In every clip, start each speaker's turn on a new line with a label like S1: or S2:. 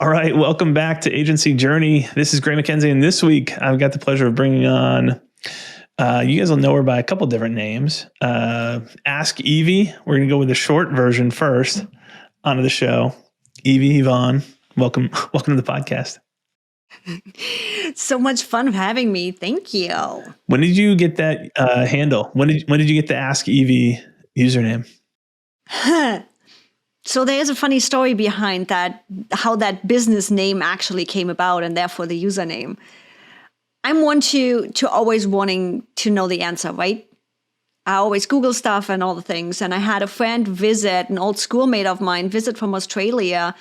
S1: All right, welcome back to Agency Journey. This is Gray MacKenzie, and this week I've got the pleasure of bringing on, you guys will know her by a couple different names. Ask Evie. We're going to go with the short version first onto the show. Evie, Yvonne, welcome to the podcast.
S2: So much fun having me. Thank you.
S1: When did you get that handle? When did you get the Ask Evie username?
S2: So there's a funny story behind that, how that business name actually came about and therefore the username. I'm one to always wanting to know the answer, right? I always Google stuff and all the things. And I had a friend visit, an old schoolmate of mine, visit from Australia.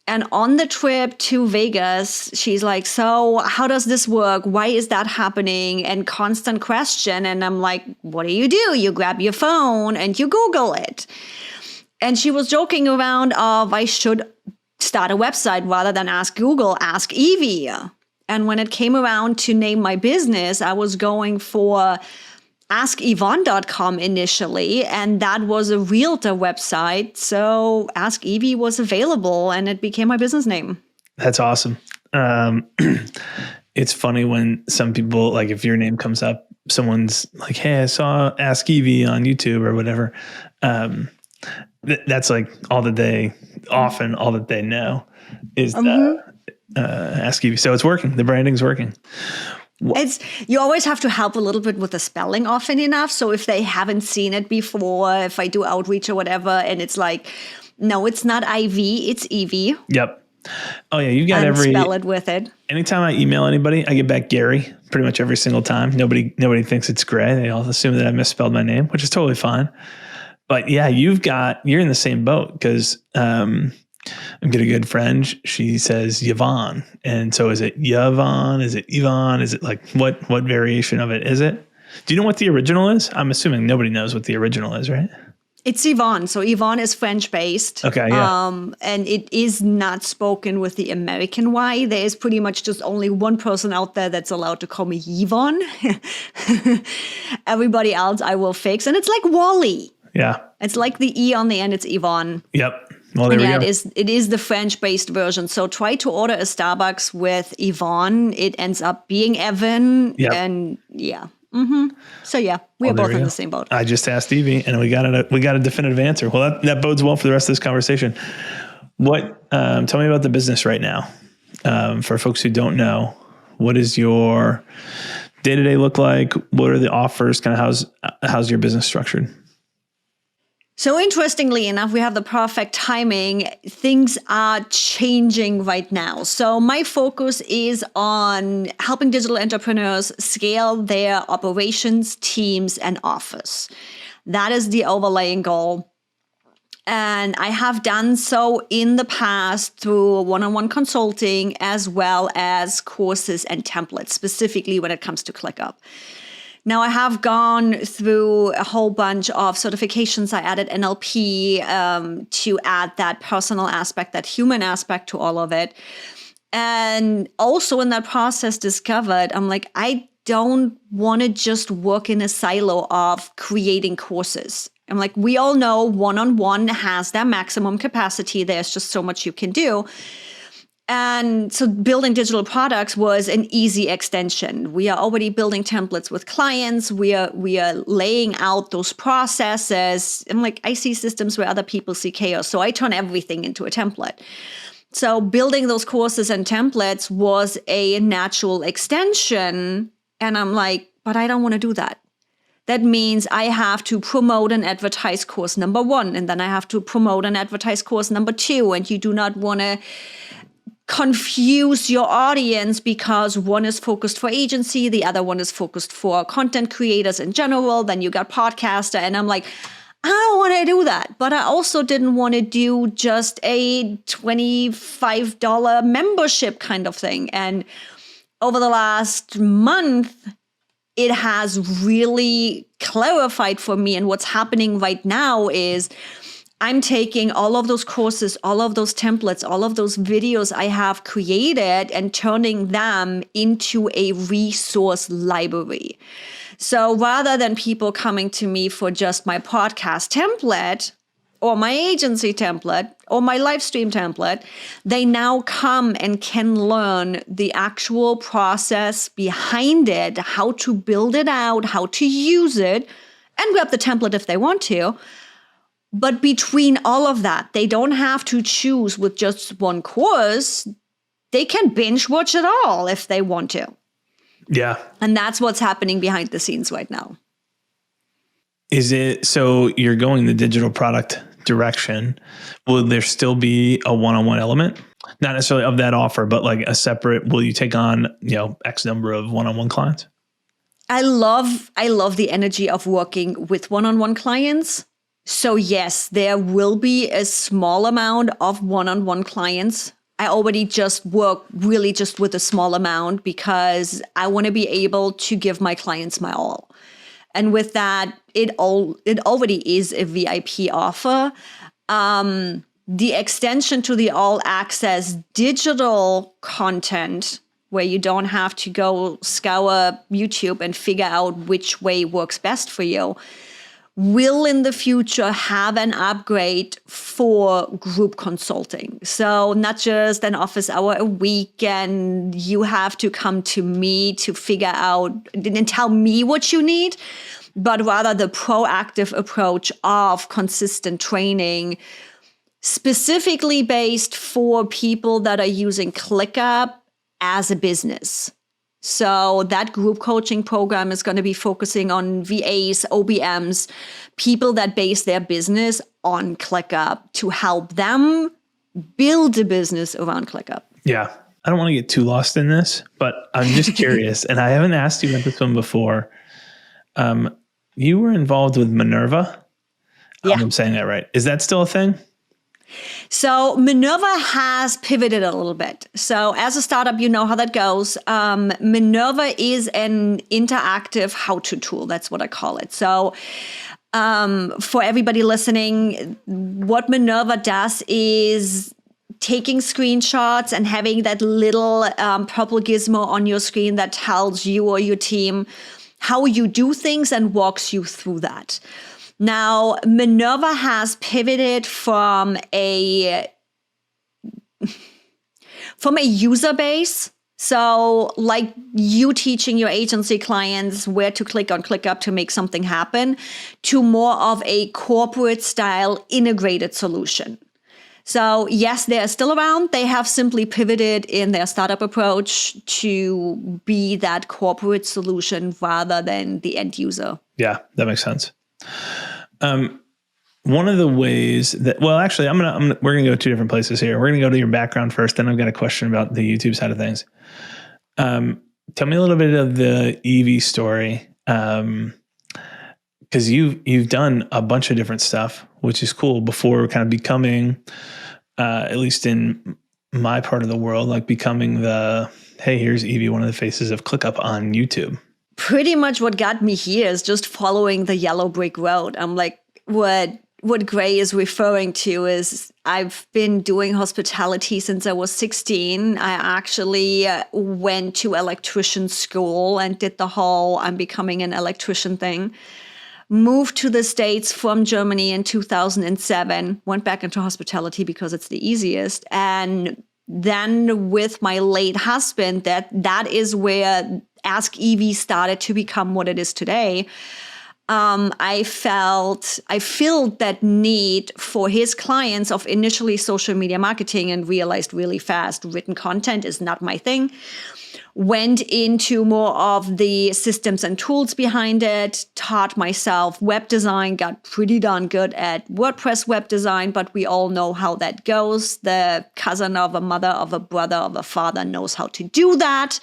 S2: And on the trip to Vegas, she's like, so how does this work? Why is that happening? And constant question. And I'm like, what do? You grab your phone and you Google it. And she was joking around of I should start a website rather than ask Google, ask Evie. And when it came around to name my business, I was going for AskYvonne.com initially, and that was a realtor website. So Ask Evie was available, and it became my business name.
S1: That's awesome. It's funny when some people, like if your name comes up, someone's like, hey, I saw Ask Evie on YouTube or whatever. That's like all that they know is Ask Evie. So it's working. The branding's working.
S2: You always have to help a little bit with the spelling often enough. So if they haven't seen it before, if I do outreach or whatever, and it's like, no, it's not IV, it's Evie.
S1: Yep. Oh yeah, you've got
S2: and spell it with it.
S1: Anytime I email anybody, I get back Gary pretty much every single time. Nobody thinks it's Gray. They all assume that I misspelled my name, which is totally fine. But yeah, you're in the same boat because I'm getting a good friend. She says Yvonne. And so is it Yvonne? Is it Yvonne? Is it like what variation of it is it? Do you know what the original is? I'm assuming nobody knows what the original is, right?
S2: It's Yvonne. So Yvonne is French-based.
S1: Okay, yeah.
S2: And it is not spoken with the American Y. There is pretty much just only one person out there that's allowed to call me Yvonne. Everybody else I will fix. And it's like Wally.
S1: Yeah.
S2: It's like the E on the end. It's Yvonne.
S1: Yep. Well, there we go.
S2: It is the French-based version. So try to order a Starbucks with Yvonne. It ends up being Evan.
S1: Yep.
S2: And yeah. Mm-hmm. So yeah, we are both in the same boat.
S1: I just asked Evie, and we got a definitive answer. Well, that bodes well for the rest of this conversation. Tell me about the business right now. For folks who don't know, what does your day-to-day look like? What are the offers? Kind of how's your business structured?
S2: So interestingly enough, we have the perfect timing. Things are changing right now. So my focus is on helping digital entrepreneurs scale their operations, teams, and office. That is the overlaying goal. And I have done so in the past through one-on-one consulting as well as courses and templates, specifically when it comes to ClickUp. Now, I have gone through a whole bunch of certifications. I added NLP to add that personal aspect, that human aspect to all of it. And also in that process discovered, I'm like, I don't want to just work in a silo of creating courses. I'm like, we all know one-on-one has their maximum capacity. There's just so much you can do. And so building digital products was an easy extension. We are already building templates with clients. We are laying out those processes. I'm like, I see systems where other people see chaos. So I turn everything into a template. So building those courses and templates was a natural extension. And I'm like, but I don't want to do that. That means I have to promote and advertise course number 1. And then I have to promote and advertise course number 2. And you do not want to confuse your audience because one is focused for agency, the other one is focused for content creators in general. Then you got podcaster. And I'm like, I don't want to do that. But I also didn't want to do just a $25 membership kind of thing. And over the last month, it has really clarified for me. And what's happening right now is I'm taking all of those courses, all of those templates, all of those videos I have created and turning them into a resource library. So rather than people coming to me for just my podcast template, or my agency template or my live stream template, they now come and can learn the actual process behind it, how to build it out, how to use it, and grab the template if they want to. But between all of that, they don't have to choose with just one course. They can binge watch it all if they want to.
S1: Yeah.
S2: And that's what's happening behind the scenes right now.
S1: Is it, so you're going the digital product direction. Will there still be a one-on-one element? Not necessarily of that offer, but like a separate, will you take on, X number of one-on-one clients?
S2: I love the energy of working with one-on-one clients. So yes, there will be a small amount of one-on-one clients. I already just work really just with a small amount because I want to be able to give my clients my all. And with that, it already is a VIP offer. The extension to the all access digital content, where you don't have to go scour YouTube and figure out which way works best for you, will in the future have an upgrade for group consulting. So not just an office hour a week and you have to come to me to figure out and tell me what you need, but rather the proactive approach of consistent training, specifically based for people that are using ClickUp as a business. So that group coaching program is going to be focusing on VAs, OBMs, people that base their business on ClickUp to help them build a business around ClickUp.
S1: Yeah. I don't want to get too lost in this, but I'm just curious, and I haven't asked you about this one before. You were involved with Minerva.
S2: Yeah.
S1: I'm saying that right. Is that still a thing?
S2: So Minerva has pivoted a little bit. So as a startup, you know how that goes. Minerva is an interactive how-to tool. That's what I call it. So for everybody listening, what Minerva does is taking screenshots and having that little purple gizmo on your screen that tells you or your team how you do things and walks you through that. Now, Minerva has pivoted from a user base. So like you teaching your agency clients where to click on ClickUp to make something happen, to more of a corporate style integrated solution. So yes, they're still around. They have simply pivoted in their startup approach to be that corporate solution rather than the end user.
S1: Yeah, that makes sense. One of the ways that, well, actually, we're going to go two different places here. We're going to go to your background first. Then I've got a question about the YouTube side of things. Tell me a little bit of the Evie story. Cause you've done a bunch of different stuff, which is cool, before kind of becoming, at least in my part of the world, like becoming hey, here's Evie, one of the faces of ClickUp on YouTube.
S2: Pretty much what got me here is just following the yellow brick road. I'm like, what Gray is referring to is I've been doing hospitality since I was 16. I actually went to electrician school and did the whole I'm becoming an electrician thing. Moved to the States from Germany in 2007, went back into hospitality because it's the easiest. And then with my late husband, that is where Ask Evie started to become what it is today. I filled that need for his clients of initially social media marketing and realized really fast written content is not my thing. Went into more of the systems and tools behind it, taught myself web design, got pretty darn good at WordPress web design, but we all know how that goes. The cousin of a mother, of a brother, of a father knows how to do that.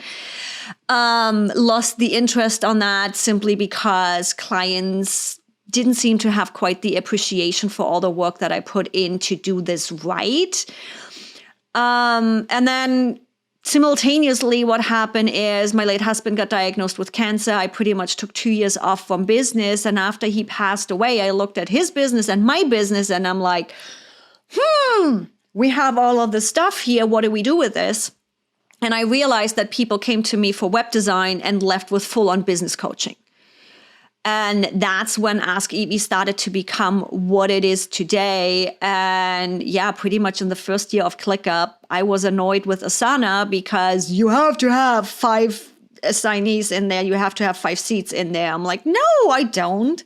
S2: Lost the interest on that simply because clients didn't seem to have quite the appreciation for all the work that I put in to do this right. And then simultaneously, what happened is my late husband got diagnosed with cancer. I pretty much took 2 years off from business. And after he passed away, I looked at his business and my business, and I'm like, we have all of this stuff here. What do we do with this? And I realized that people came to me for web design and left with full-on business coaching. And that's when Ask Evie started to become what it is today. And yeah, pretty much in the first year of ClickUp, I was annoyed with Asana because you have to have 5 assignees in there. You have to have 5 seats in there. I'm like, no, I don't.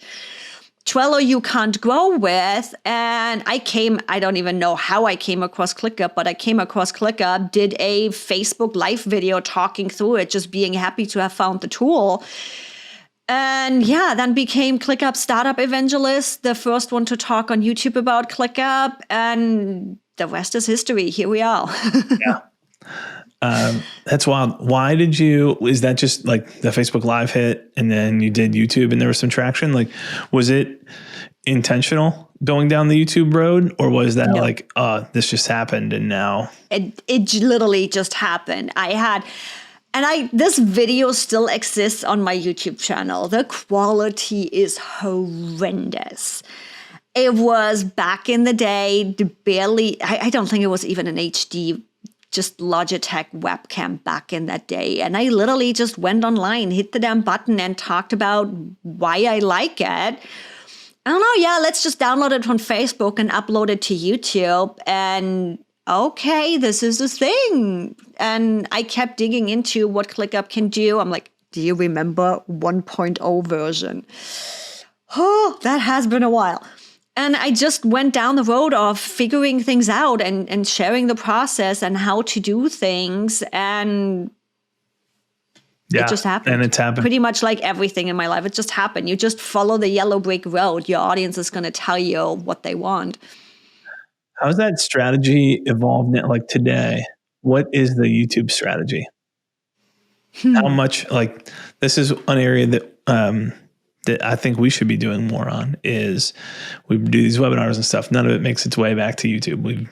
S2: Trello you can't grow with. And I don't even know how I came across ClickUp, but I came across ClickUp, did a Facebook live video talking through it, just being happy to have found the tool. And yeah, then became ClickUp Startup Evangelist, the first one to talk on YouTube about ClickUp. And the rest is history. Here we are.
S1: Yeah. That's wild. Why is that just like the Facebook Live hit and then you did YouTube and there was some traction? Like, was it intentional going down the YouTube road, or was that like, this just happened and now?
S2: It literally just happened. This video still exists on my YouTube channel. The quality is horrendous. It was back in the day, I don't think it was even an HD, just Logitech webcam back in that day. And I literally just went online, hit the damn button and talked about why I like it. I don't know, let's just download it from Facebook and upload it to YouTube. And okay, this is a thing. And I kept digging into what ClickUp can do. I'm like, do you remember 1.0 version? Oh, that has been a while. And I just went down the road of figuring things out and sharing the process and how to do things. And it just happened.
S1: And it's happened.
S2: Pretty much like everything in my life. It just happened. You just follow the yellow brick road. Your audience is going to tell you what they want.
S1: How's that strategy evolved now, like today? What is the YouTube strategy? How much, like, this is an area that I think we should be doing more on is we do these webinars and stuff. None of it makes its way back to YouTube. We've,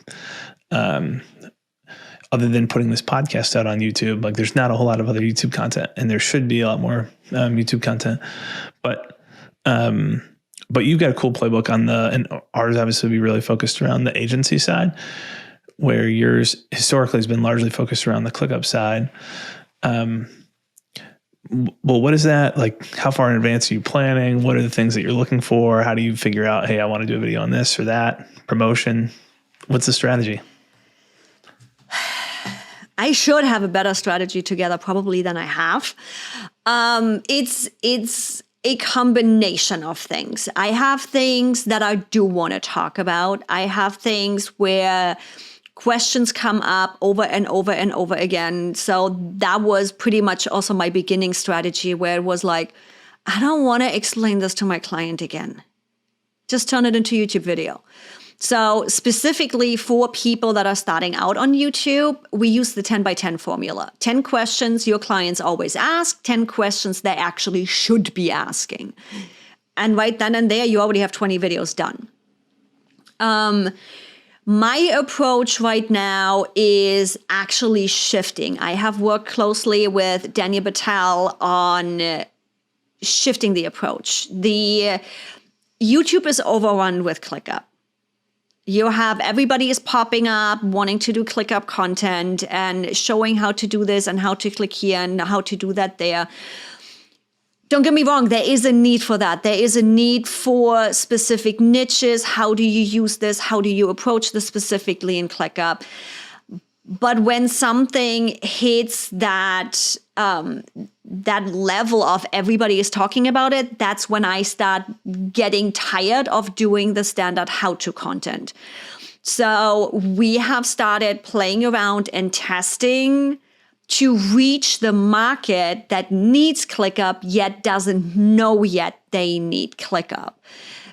S1: other than putting this podcast out on YouTube, like there's not a whole lot of other YouTube content, and there should be a lot more YouTube content, but you've got a cool playbook and ours obviously be really focused around the agency side, where yours historically has been largely focused around the ClickUp side. Well, what is that? Like, how far in advance are you planning? What are the things that you're looking for? How do you figure out, hey, I want to do a video on this or that promotion? What's the strategy?
S2: I should have a better strategy together probably than I have. It's a combination of things. I have things that I do want to talk about. I have things where questions come up over and over and over again. So that was pretty much also my beginning strategy, where it was like, I don't want to explain this to my client again. Just turn it into a YouTube video. So specifically for people that are starting out on YouTube, we use the 10 by 10 formula. 10 questions your clients always ask, 10 questions they actually should be asking. And right then and there, you already have 20 videos done. My approach right now is actually shifting. I have worked closely with Daniel Batal on shifting the approach. The YouTube is overrun with ClickUp. You have everybody is popping up, wanting to do ClickUp content and showing how to do this and how to click here and how to do that there. Don't get me wrong, there is a need for that. There is a need for specific niches. How do you use this? How do you approach this specifically in ClickUp? But when something hits that level of everybody is talking about it, that's when I start getting tired of doing the standard how-to content. So we have started playing around and testing to reach the market that needs ClickUp yet doesn't know yet they need ClickUp.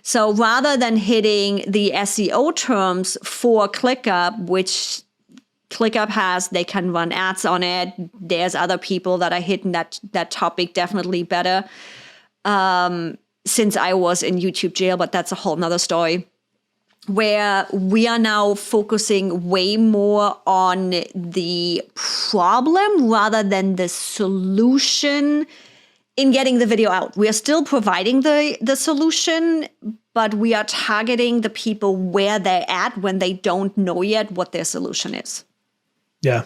S2: So rather than hitting the SEO terms for ClickUp, which ClickUp has, they can run ads on it. There's other people that are hitting that topic definitely better since I was in YouTube jail, but that's a whole nother story. Where we are now focusing way more on the problem rather than the solution in getting the video out. We are still providing the solution, but we are targeting the people where they're at when they don't know yet what their solution is.
S1: Yeah.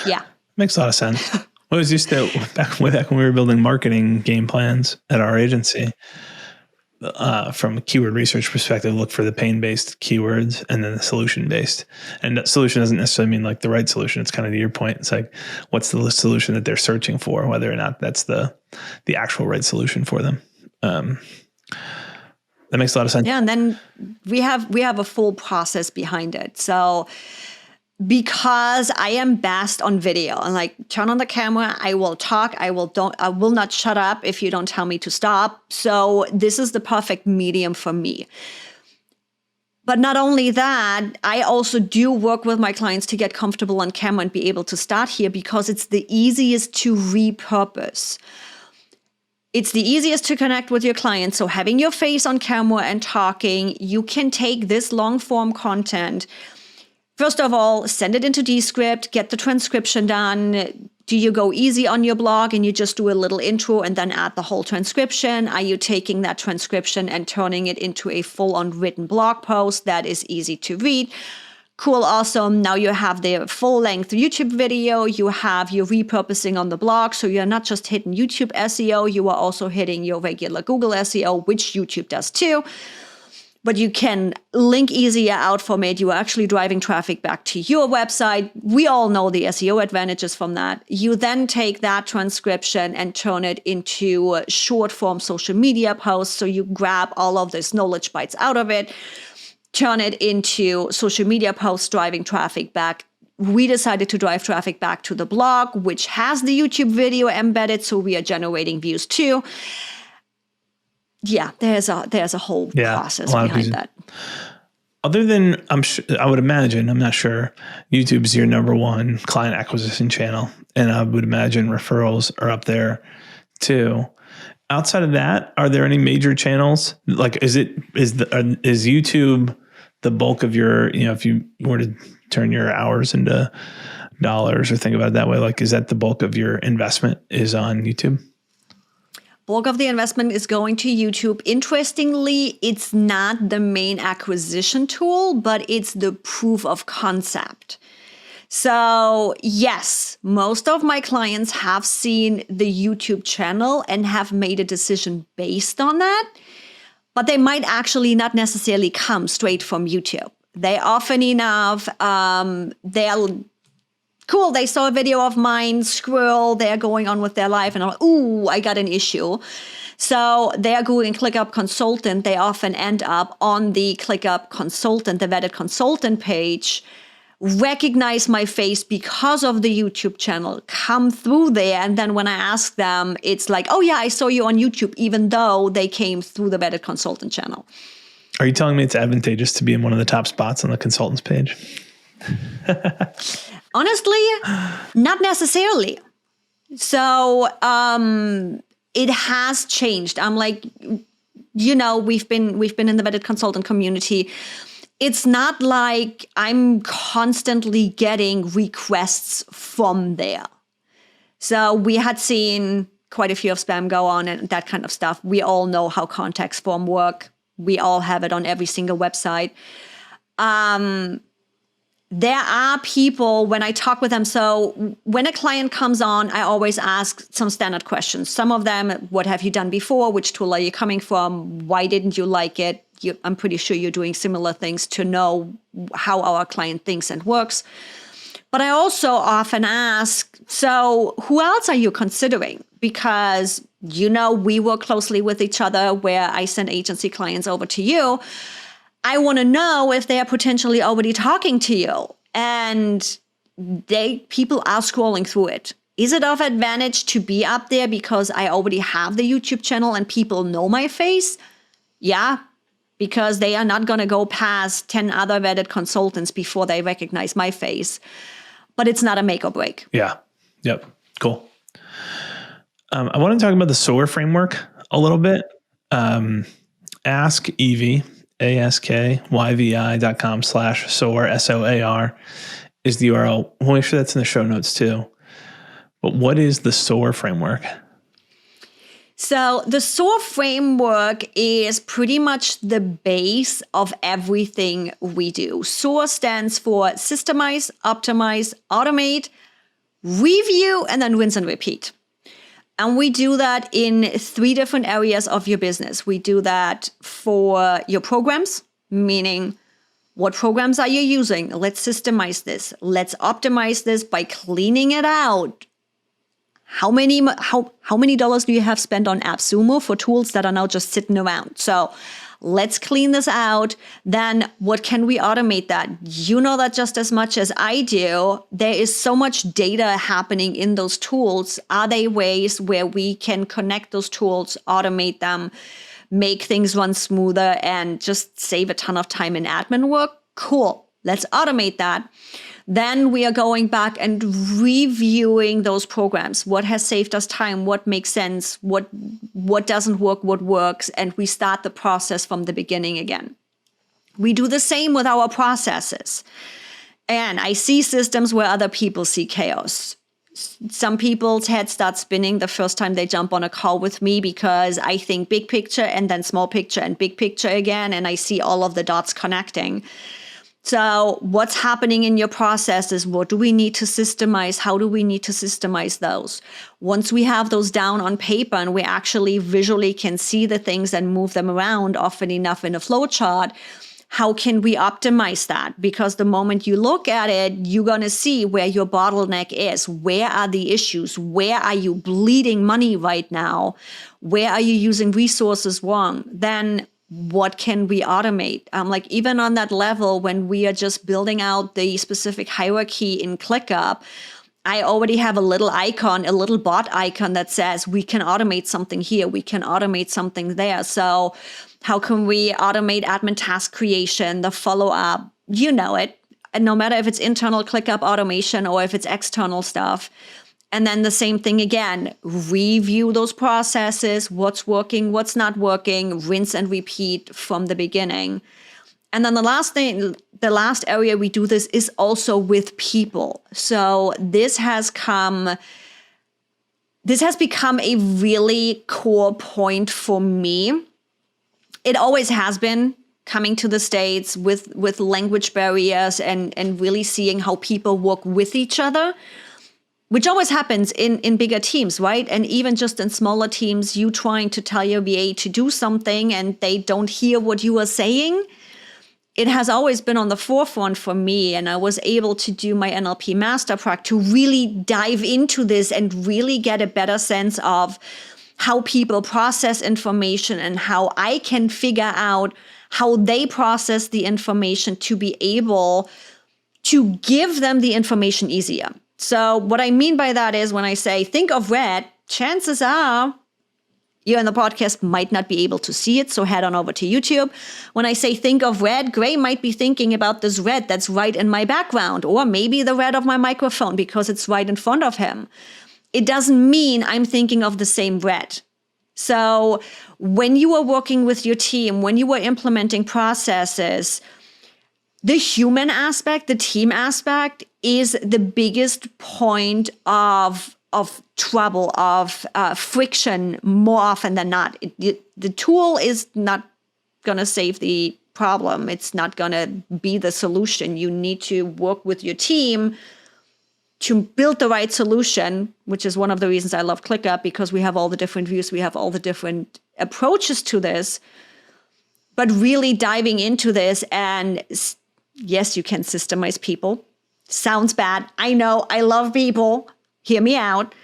S2: Yeah.
S1: Makes a lot of sense. Well, it was just way back when we were building marketing game plans at our agency. From a keyword research perspective, look for the pain-based keywords and then the solution-based. And that solution doesn't necessarily mean like the right solution. It's kind of to your point. It's like, what's the solution that they're searching for, whether or not that's the actual right solution for them. That makes a lot of sense.
S2: Yeah, and then we have a full process behind it. So because I am best on video and like turn on the camera, I will talk, I will not shut up if you don't tell me to stop. So this is the perfect medium for me. But not only that, I also do work with my clients to get comfortable on camera and be able to start here because it's the easiest to repurpose. It's the easiest to connect with your clients. So having your face on camera and talking, you can take this long form content. First of all, send it into Descript, get the transcription done. Do you go easy on your blog and you just do a little intro and then add the whole transcription? Are you taking that transcription and turning it into a full-on written blog post that is easy to read? Cool, awesome. Now you have the full-length YouTube video. You have your repurposing on the blog. So you're not just hitting YouTube SEO, you are also hitting your regular Google SEO, which YouTube does too. But you can link easier out from it. You are actually driving traffic back to your website. We all know the SEO advantages from that. You then take that transcription and turn it into short form social media posts. So you grab all of this knowledge bites out of it, turn it into social media posts, driving traffic back. We decided to drive traffic back to the blog, which has the YouTube video embedded. So we are generating views too. Yeah, there's a whole process behind that.
S1: Other than I would imagine, I'm not sure, YouTube's your number one client acquisition channel, and I would imagine referrals are up there too. Outside of that, are there any major channels? Like, is YouTube the bulk of your, if you were to turn your hours into dollars or think about it that way, like, is that the bulk of your investment is on YouTube?
S2: Bulk of the investment is going to YouTube. Interestingly, it's not the main acquisition tool, but it's the proof of concept. So yes, most of my clients have seen the YouTube channel and have made a decision based on that, but they might actually not necessarily come straight from YouTube. They often enough, they'll cool, they saw a video of mine, scroll, they're going on with their life, and I'm like, ooh, I got an issue. So they're Googling ClickUp consultant. They often end up on the ClickUp consultant, the vetted consultant page, recognize my face because of the YouTube channel, come through there. And then when I ask them, it's like, oh yeah, I saw you on YouTube, even though they came through the vetted consultant channel.
S1: Are you telling me it's advantageous to be in one of the top spots on the consultants page?
S2: Honestly, not necessarily. So it has changed. I'm like, we've been in the vetted consultant community. It's not like I'm constantly getting requests from there. So we had seen quite a few of spam go on and that kind of stuff. We all know how context form work. We all have it on every single website. There are people, when I talk with them, so when a client comes on, I always ask some standard questions. Some of them, what have you done before? Which tool are you coming from? Why didn't you like it? I'm pretty sure you're doing similar things to know how our client thinks and works. But I also often ask, so who else are you considering? Because, we work closely with each other where I send agency clients over to you. I want to know if they are potentially already talking to you, and people are scrolling through it. Is it of advantage to be up there because I already have the YouTube channel and people know my face? Yeah, because they are not going to go past 10 other vetted consultants before they recognize my face. But it's not a make or break.
S1: Yeah. Yep. Cool. I want to talk about the SOAR framework a little bit. Ask Evie. AskYVI.com/SOAR, SOAR is the URL. We'll make sure that's in the show notes too. But what is the SOAR framework?
S2: So the SOAR framework is pretty much the base of everything we do. SOAR stands for systemize, optimize, automate, review, and then rinse and repeat. And we do that in 3 different areas of your business. We do that for your programs, meaning what programs are you using? Let's systemize this. Let's optimize this by cleaning it out. How many dollars do you have spent on AppSumo for tools that are now just sitting around? So let's clean this out. Then what can we automate that? You know that just as much as I do. There is so much data happening in those tools. Are there ways where we can connect those tools, automate them, make things run smoother, and just save a ton of time in admin work? Cool. Let's automate that. Then we are going back and reviewing those programs. What has saved us time? What makes sense? What doesn't work? What works? And we start the process from the beginning again. We do the same with our processes. And I see systems where other people see chaos. Some people's heads start spinning the first time they jump on a call with me because I think big picture and then small picture and big picture again, and I see all of the dots connecting. So what's happening in your processes? What do we need to systemize? How do we need to systemize those? Once we have those down on paper and we actually visually can see the things and move them around often enough in a flow chart, how can we optimize that? Because the moment you look at it, you're going to see where your bottleneck is. Where are the issues? Where are you bleeding money right now? Where are you using resources wrong? Then what can we automate? Like even on that level, when we are just building out the specific hierarchy in ClickUp, I already have a little icon, a little bot icon that says we can automate something here, we can automate something there. So how can we automate admin task creation, the follow-up? You know it. And no matter if it's internal ClickUp automation or if it's external stuff. And then the same thing again, review those processes, what's working, what's not working, rinse and repeat from the beginning. And then the last area we do this is also with people. So this has become a really core point for me. It always has been, coming to the States with language barriers and really seeing how people work with each other, which always happens in bigger teams, right? And even just in smaller teams, you trying to tell your VA to do something and they don't hear what you are saying. It has always been on the forefront for me. And I was able to do my NLP Master Practitioner to really dive into this and really get a better sense of how people process information and how I can figure out how they process the information to be able to give them the information easier. So what I mean by that is when I say, think of red, chances are you in the podcast might not be able to see it. So head on over to YouTube. When I say think of red, Gray might be thinking about this red that's right in my background, or maybe the red of my microphone because it's right in front of him. It doesn't mean I'm thinking of the same red. So when you are working with your team, when you are implementing processes, the human aspect, the team aspect is the biggest point of trouble, of friction more often than not. The tool is not going to save the problem. It's not going to be the solution. You need to work with your team to build the right solution, which is one of the reasons I love ClickUp, because we have all the different views, we have all the different approaches to this, but really diving into this. And yes, you can systemize people. Sounds bad. I know. I love people. Hear me out.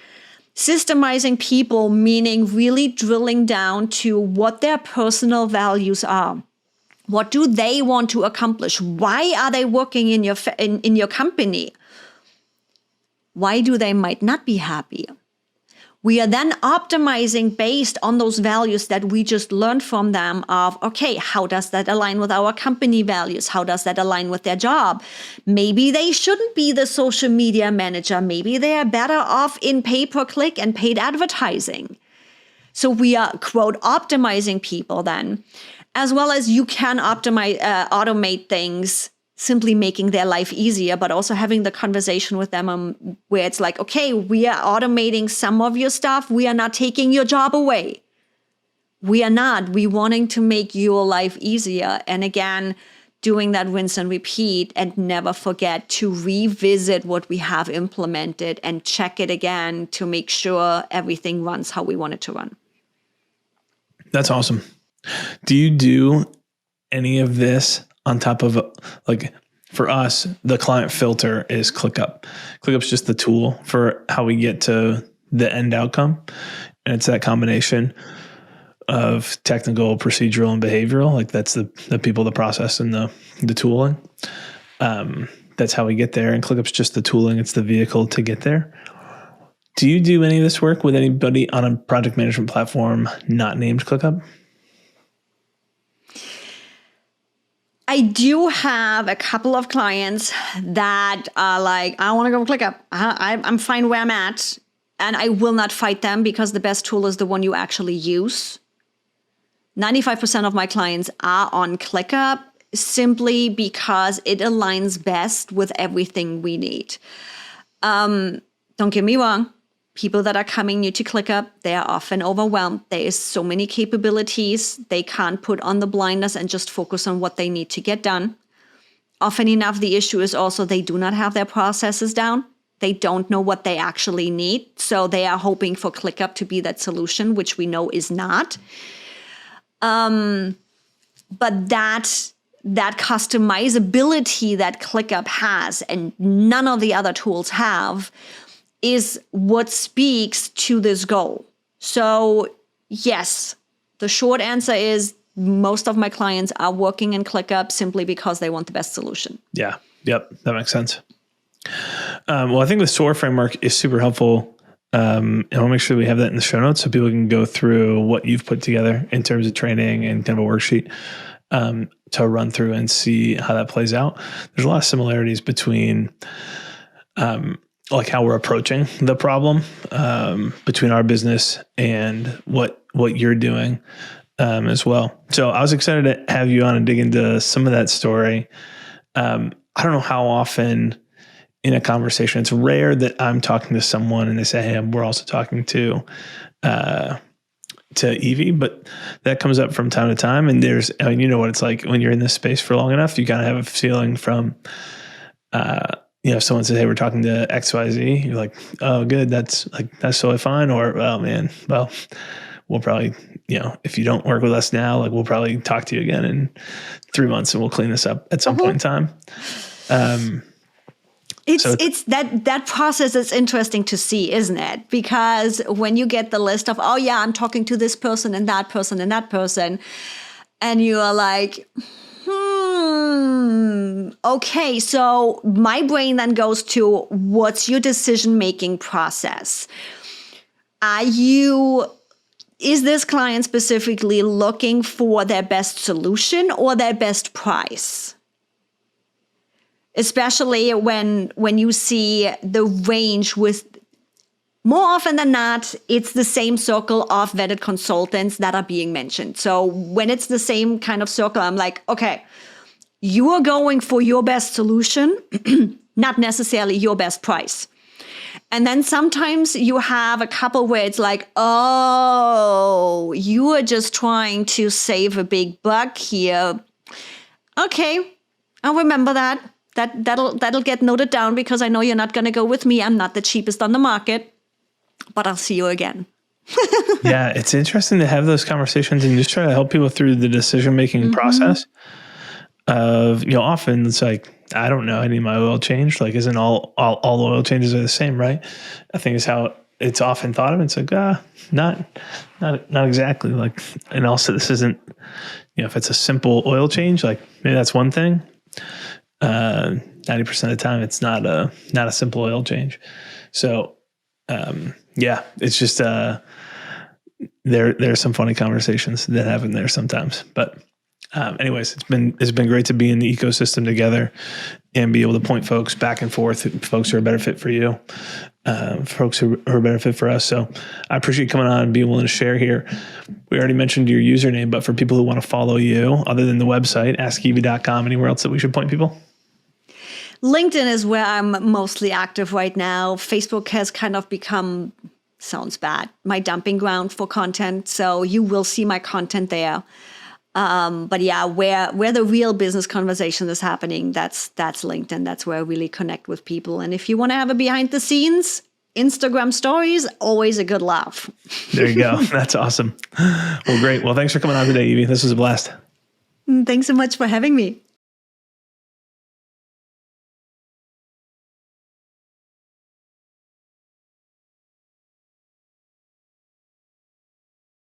S2: Systemizing people, meaning really drilling down to what their personal values are. What do they want to accomplish? Why are they working in your company? Why do they might not be happy? We are then optimizing based on those values that we just learned from them of, okay, how does that align with our company values? How does that align with their job? Maybe they shouldn't be the social media manager. Maybe they are better off in pay-per-click and paid advertising. So we are, quote, optimizing people then, as well as you can automate things, simply making their life easier, but also having the conversation with them where it's like, okay, we are automating some of your stuff. We are not taking your job away. We are not. We wanting to make your life easier. And again, doing that rinse and repeat, and never forget to revisit what we have implemented and check it again to make sure everything runs how we want it to run.
S1: That's awesome. Do you do any of this on top of, like, for us, the client filter is ClickUp. ClickUp's just the tool for how we get to the end outcome. And it's that combination of technical, procedural, and behavioral. Like, that's the people, the process, and the tooling. That's how we get there. And ClickUp's just the tooling. It's the vehicle to get there. Do you do any of this work with anybody on a project management platform not named ClickUp?
S2: I do have a couple of clients that are like, I want to go ClickUp. I'm fine where I'm at. And I will not fight them because the best tool is the one you actually use. 95% of my clients are on ClickUp simply because it aligns best with everything we need. Don't get me wrong. People that are coming new to ClickUp, they are often overwhelmed. There is so many capabilities. They can't put on the blinders and just focus on what they need to get done. Often enough, the issue is also they do not have their processes down. They don't know what they actually need. So they are hoping for ClickUp to be that solution, which we know is not. But that customizability that ClickUp has and none of the other tools have is what speaks to this goal. So yes, the short answer is most of my clients are working in ClickUp simply because they want the best solution.
S1: Yeah. Yep. That makes sense. Well, I think the SOAR framework is super helpful. And I'll make sure we have that in the show notes so people can go through what you've put together in terms of training and kind of a worksheet to run through and see how that plays out. There's a lot of similarities between like how we're approaching the problem between our business and what you're doing as well. So I was excited to have you on and dig into some of that story. I don't know how often in a conversation, it's rare that I'm talking to someone and they say, hey, we're also talking to Evie, but that comes up from time to time. And you know what it's like when you're in this space for long enough, you kind of have a feeling from, if someone says, hey, we're talking to XYZ, you're like, oh, good. That's totally fine. Or, oh man, well, we'll probably, if you don't work with us now, like we'll probably talk to you again in 3 months and we'll clean this up at some point in time.
S2: It's that process is interesting to see, isn't it? Because when you get the list of, oh yeah, I'm talking to this person and that person and that person, and you are like, okay, so my brain then goes to what's your decision-making process? Is this client specifically looking for their best solution or their best price? Especially when you see the range with, more often than not, it's the same circle of vetted consultants that are being mentioned. So when it's the same kind of circle, I'm like, okay, you are going for your best solution, not necessarily your best price. And then sometimes you have a couple where it's like, oh, you are just trying to save a big buck here. Okay, I'll remember that. That'll get noted down because I know you're not going to go with me. I'm not the cheapest on the market, but I'll see you again.
S1: Yeah, it's interesting to have those conversations and just try to help people through the decision-making process of, often it's like, I don't know, I need my oil changed. Like, isn't all oil changes are the same, right? I think is how it's often thought of. It's like, not exactly. Like, and also this isn't, if it's a simple oil change, like maybe that's one thing. 90% of the time, it's not a simple oil change. So, it's just, there's some funny conversations that happen there sometimes, but, anyways, it's been great to be in the ecosystem together and be able to point folks back and forth, folks who are a better fit for you, folks who are a better fit for us. So I appreciate you coming on and being willing to share here. We already mentioned your username, but for people who want to follow you, other than the website, askevie.com, anywhere else that we should point people?
S2: LinkedIn is where I'm mostly active right now. Facebook has kind of become, sounds bad, my dumping ground for content. So you will see my content there. But yeah, where the real business conversation is happening, that's LinkedIn. That's where I really connect with people. And if you want to have a behind the scenes, Instagram stories, always a good laugh.
S1: There you go. That's awesome. Well, great. Well, thanks for coming on today, Evie. This was a blast.
S2: Thanks so much for having me.